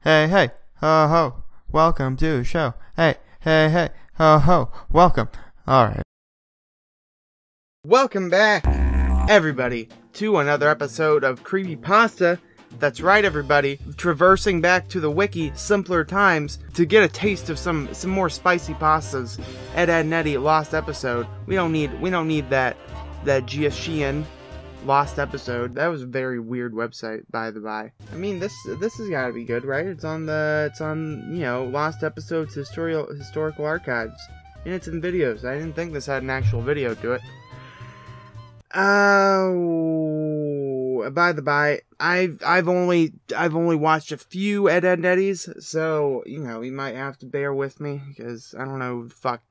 Hey, hey, ho, ho, welcome to the show. Hey, hey, hey, ho, ho, welcome. Alright. Welcome back, everybody, to another episode of Creepypasta. That's right, everybody. Traversing back to the wiki, simpler times, to get a taste of some more spicy pastas. Ed, and Eddy, lost episode. We don't need that GSGN lost episode. That was a very weird website, by the by. I mean, this has got to be good, right? It's on lost episodes historical archives, and it's in videos. I didn't think this had an actual video to it. Oh, by the by, I've only watched a few Ed and Eddies, so you might have to bear with me because I don't know who the fuck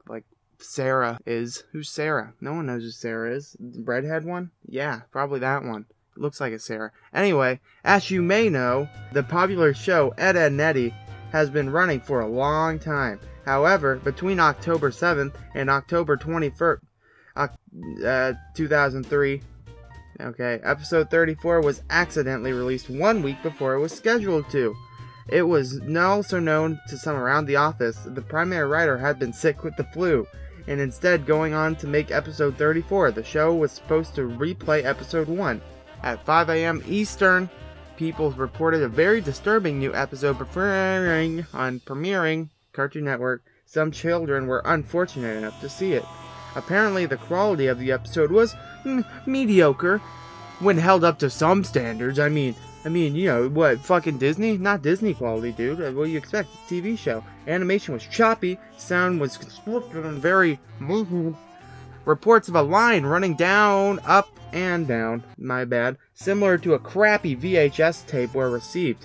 Sarah is. Who's Sarah? No one knows who Sarah is. The redhead one? Yeah, probably that one. Looks like it's Sarah. Anyway, as you may know, the popular show Ed, and Eddy has been running for a long time. However, between October 7th and October 21st, 2003, episode 34 was accidentally released 1 week before it was scheduled to. It was also known to some around the office that the primary writer had been sick with the flu, and instead going on to make episode 34. The show was supposed to replay episode 1. At 5 a.m. Eastern, people reported a very disturbing new episode premiering Cartoon Network. Some children were unfortunate enough to see it. Apparently, the quality of the episode was mediocre when held up to some standards. I mean, what, fucking Disney? Not Disney quality, dude. What do you expect? It's a TV show. Animation was choppy, sound was very... Reports of a line running down, up, and down, my bad, similar to a crappy VHS tape were received.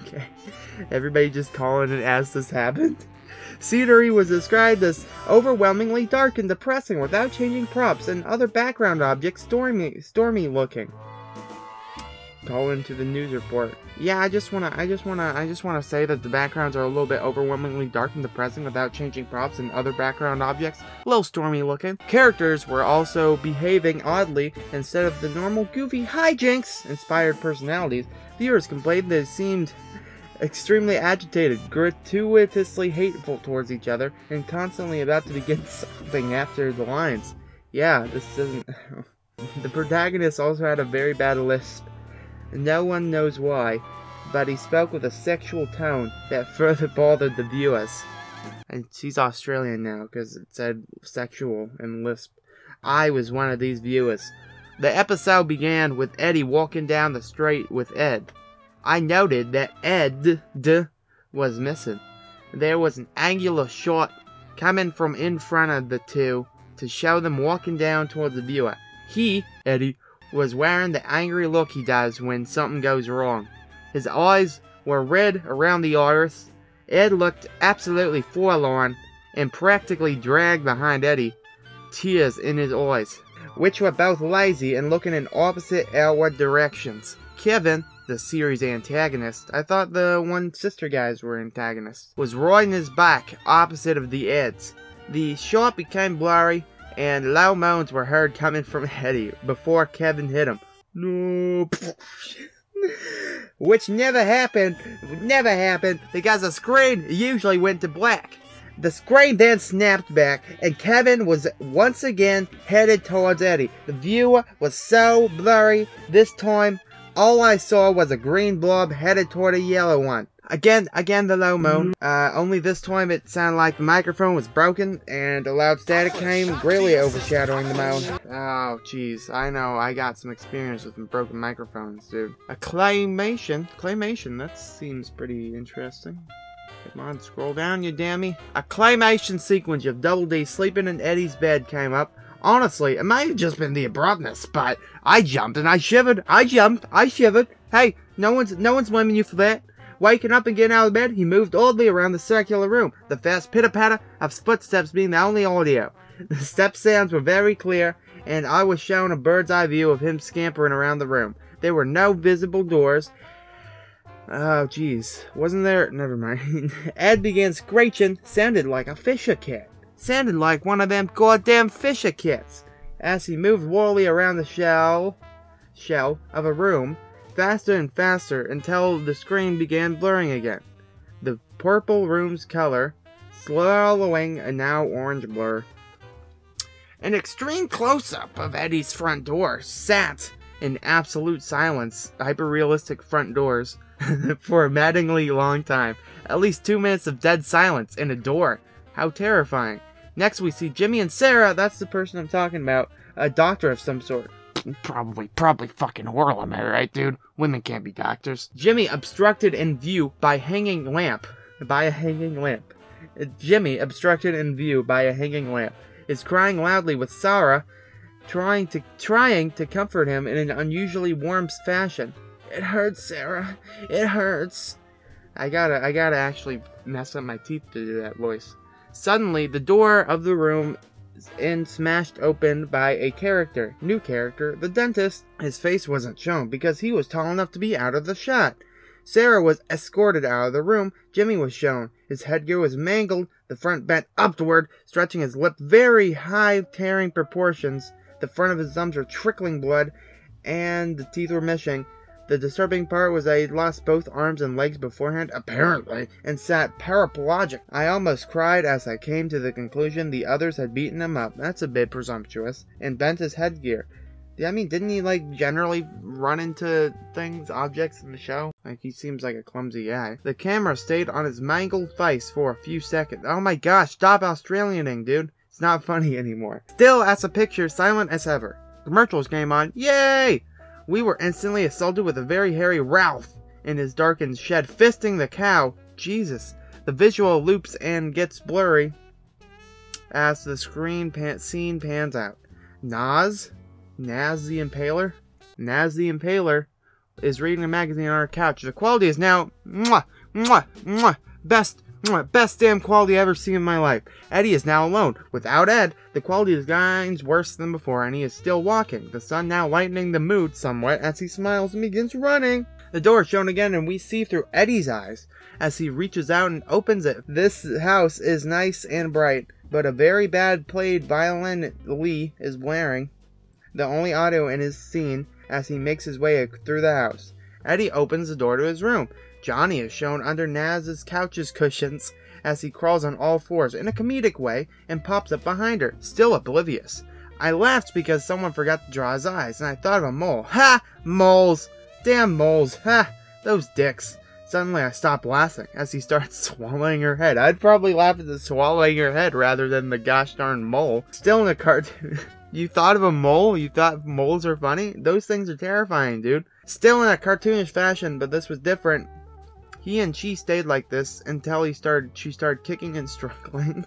Okay. Everybody just calling it as this happened. Scenery was described as overwhelmingly dark and depressing without changing props and other background objects stormy looking. Call into the news report. Yeah, I just wanna say that the backgrounds are a little bit overwhelmingly dark and depressing without changing props and other background objects. A little stormy looking. Characters were also behaving oddly instead of the normal goofy hijinks inspired personalities. Viewers complained they seemed extremely agitated, gratuitously hateful towards each other, and constantly about to begin something after the lines. Yeah, this doesn't... The protagonist also had a very bad lisp. No one knows why, but he spoke with a sexual tone that further bothered the viewers. And she's Australian now, because it said sexual and lisp. I was one of these viewers. The episode began with Eddy walking down the street with Ed. I noted that Ed was missing. There was an angular shot coming from in front of the two to show them walking down towards the viewer. He, Eddy, was wearing the angry look he does when something goes wrong. His eyes were red around the iris. Ed looked absolutely forlorn and practically dragged behind Eddy, tears in his eyes, which were both lazy and looking in opposite outward directions. Kevin, the series antagonist, I thought the one sister guys were antagonists, was riding his back opposite of the Eds. The shot became blurry, and low moans were heard coming from Eddy before Kevin hit him. No. Which never happened because the screen usually went to black. The screen then snapped back, and Kevin was once again headed towards Eddy. The viewer was so blurry this time, all I saw was a green blob headed toward a yellow one. Again the low moan. Only this time it sounded like the microphone was broken and a loud static came, greatly overshadowing the moan. Oh, jeez. I know. I got some experience with broken microphones, dude. A claymation? Claymation, that seems pretty interesting. Come on, scroll down, you dammy. A claymation sequence of Double D sleeping in Eddy's bed came up. Honestly, it might have just been the abruptness, but I jumped and I shivered. I shivered. Hey, no one's blaming you for that. Waking up and getting out of bed, he moved oddly around the circular room, the fast pitter-patter of footsteps being the only audio. The step sounds were very clear, and I was shown a bird's-eye view of him scampering around the room. There were no visible doors. Oh, jeez. Wasn't there? Never mind. Ed began screeching, sounded like a Fisher cat. Sounded like one of them goddamn Fisher cats. As he moved wildly around the shell of a room, faster and faster until the screen began blurring again. The purple room's color swallowing a now orange blur. An extreme close-up of Eddy's front door sat in absolute silence, hyper-realistic front doors, for a maddeningly long time. At least 2 minutes of dead silence in a door. How terrifying. Next we see Jimmy and Sarah, that's the person I'm talking about, a doctor of some sort. Probably fucking Orla, am I right, dude? Women can't be doctors. Jimmy obstructed in view by a hanging lamp. Jimmy, obstructed in view by a hanging lamp, is crying loudly with Sarah trying to comfort him in an unusually warm fashion. It hurts, Sarah. It hurts. I gotta actually mess up my teeth to do that voice. Suddenly, the door of the room is smashed open by a new character, the dentist. His face wasn't shown because he was tall enough to be out of the shot. Sarah was escorted out of the room. Jimmy was shown. His headgear was mangled, the front bent upward, stretching his lip very high, tearing proportions. The front of his gums were trickling blood, and the teeth were missing. The disturbing part was that he lost both arms and legs beforehand, apparently, and sat paraplegic. I almost cried as I came to the conclusion the others had beaten him up. That's a bit presumptuous. And bent his headgear. I mean, didn't he, like, generally run into objects in the show? Like, he seems like a clumsy guy. The camera stayed on his mangled face for a few seconds. Oh my gosh, stop Australianing, dude. It's not funny anymore. Still, as a picture, silent as ever. Commercials came on. Yay! We were instantly assaulted with a very hairy Ralph in his darkened shed, fisting the cow. Jesus. The visual loops and gets blurry as the scene pans out. Naz the Impaler is reading a magazine on our couch. The quality is now best damn quality I've ever seen in my life. Eddy is now alone. Without Ed, the quality of the guy's worse than before, and he is still walking, the sun now lightening the mood somewhat as he smiles and begins running. The door is shown again, and we see through Eddy's eyes as he reaches out and opens it. This house is nice and bright, but a very bad played violin Lee is blaring, the only audio in his scene, as he makes his way through the house. Eddy opens the door to his room. Johnny is shown under Naz's couch's cushions as he crawls on all fours in a comedic way and pops up behind her, still oblivious. I laughed because someone forgot to draw his eyes, and I thought of a mole. Ha! Moles! Damn moles! Ha! Those dicks! Suddenly I stopped laughing as he starts swallowing her head. I'd probably laugh at the swallowing her head rather than the gosh darn mole. Still in a cartoon. You thought of a mole? You thought moles are funny? Those things are terrifying, dude. Still in a cartoonish fashion, but this was different. He and she stayed like this until she started kicking and struggling.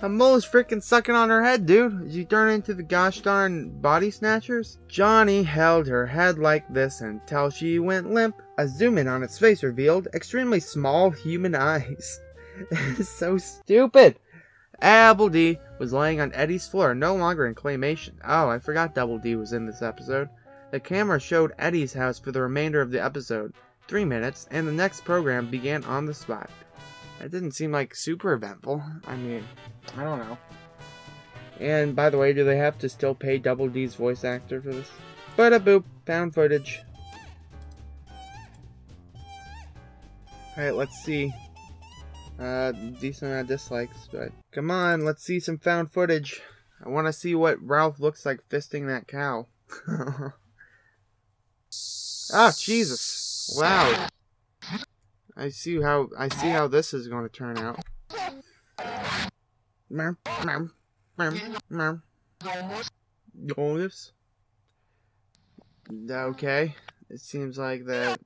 A mole is freaking sucking on her head, dude. Did she turn into the gosh darn body snatchers? Johnny held her head like this until she went limp. A zoom in on its face revealed extremely small human eyes. It's so stupid. Double D was laying on Eddy's floor, no longer in claymation. Oh, I forgot Double D was in this episode. The camera showed Eddy's house for the remainder of the episode. 3 minutes, and the next program began on the spot. That didn't seem like super eventful. I mean, I don't know. And by the way, do they have to still pay Double D's voice actor for this? Bada boop, found footage. Alright, let's see. Decent amount of dislikes, but come on, let's see some found footage. I want to see what Ralph looks like fisting that cow. Oh, Jesus. Loud. I see how this is going to turn out. Okay. It seems like that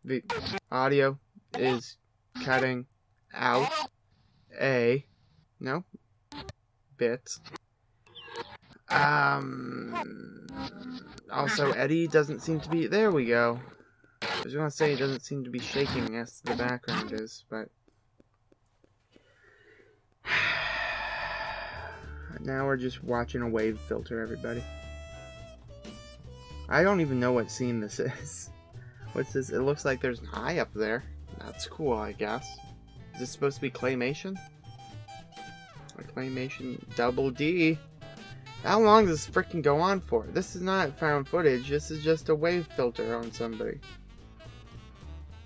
the audio is cutting out a bit. Also, Eddy doesn't seem to be... There we go. I was going to say he doesn't seem to be shaking as the background is, but... Now we're just watching a wave filter, everybody. I don't even know what scene this is. What's this? It looks like there's an eye up there. That's cool, I guess. Is this supposed to be claymation? A claymation Double D. How long does this freaking go on for? This is not found footage. This is just a wave filter on somebody.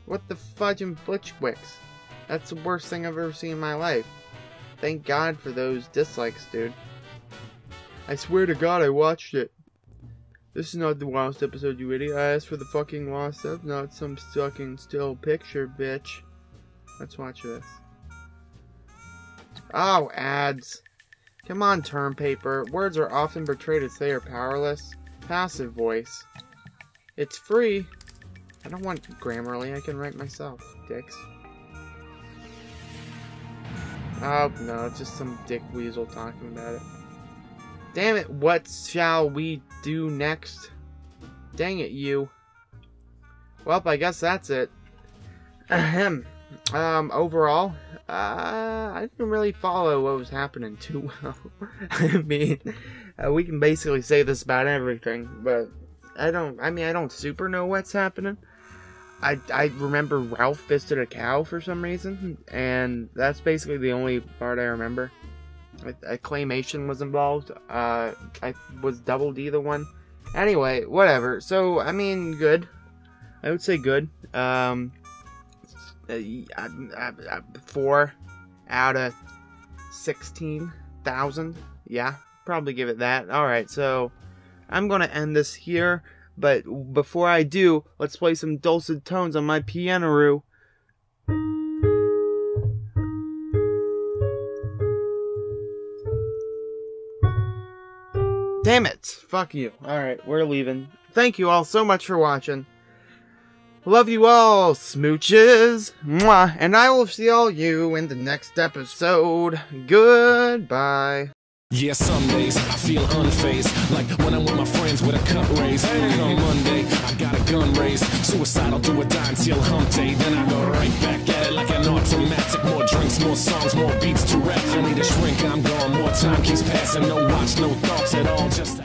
What the fudge and Flitchwicks? That's the worst thing I've ever seen in my life. Thank God for those dislikes, dude. I swear to God I watched it. This is not the Lost episode, you idiot. I asked for the fucking Lost stuff, not some fucking still picture, bitch. Let's watch this. Oh, ads. Come on, term paper. Words are often portrayed as they are powerless. Passive voice. It's free. I don't want Grammarly. I can write myself, dicks. Oh, no. It's just some dick weasel talking about it. Damn it. What shall we do next? Dang it, you. Well, I guess that's it. Ahem. Overall, I didn't really follow what was happening too well. I mean, we can basically say this about everything, but I don't super know what's happening. I remember Ralph fisted a cow for some reason, and that's basically the only part I remember. A claymation was involved. I was Double D the one. Anyway, whatever. So, I mean, good. I would say good. 4 out of 16,000. Yeah, probably give it that. Alright, so I'm going to end this here. But before I do, let's play some dulcet tones on my piano-roo. Damn it! Fuck you. Alright, we're leaving. Thank you all so much for watching. Love you all, smooches. Mwah. And I will see all you in the next episode. Goodbye. Yeah, some days I feel unfazed, like when I'm with my friends with a cup raised. And on Monday, I got a gun raised. Suicidal, do or die until hump day. Then I go right back at it like an automatic. More drinks, more songs, more beats to rap. I need a shrink, I'm gone. More time keeps passing. No watch, no thoughts at all. Just